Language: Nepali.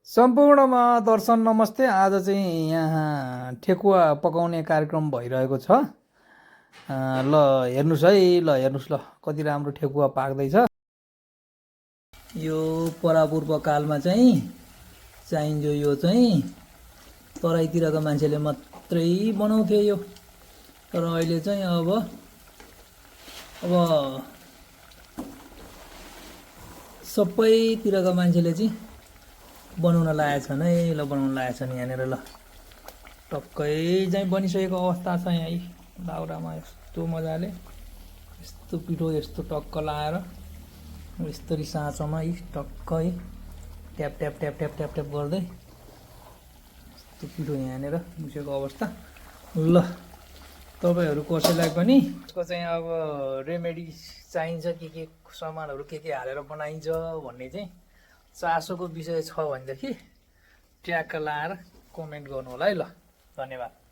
सम्पूर्णमा दर्शन नमस्ते। आज चाहिँ यहाँ ठेकुवा पकाउने कार्यक्रम भइरहेको छ। ल हेर्नुहोस् है, कति राम्रो ठेकुवा पाक्दैछ। यो परापूर्व कालमा चाहिँ चाहिन्छ। यो चाहिँ तराईतिरका मान्छेले मात्रै बनाउँथे यो, तर अहिले चाहिँ अब सबैतिरका मान्छेले चाहिँ बनाउन लागेको छन् है। ल बनाउन लागेको छन् यहाँनिर। ल टक्कै चाहिँ बनिसकेको अवस्था छ यहाँ। दाउरामा यस्तो मजाले यस्तो पिठो यस्तो टक्क लाएर यस्तरी साँचोमा टक्कै tap tap tap tap tap tap गर्दै यस्तो पिठो यहाँनिर मुसेको अवस्था। ल तपाईँहरू कसैलाई पनि यसको चाहिँ अब रेमेडी चाहिन्छ, के सामानहरू के हालेर बनाइन्छ भन्ने चाहिँ चासोको विषय छ भनेदेखि ट्याक्क लाएर कमेन्ट गर्नु होला है। ल धन्यवाद।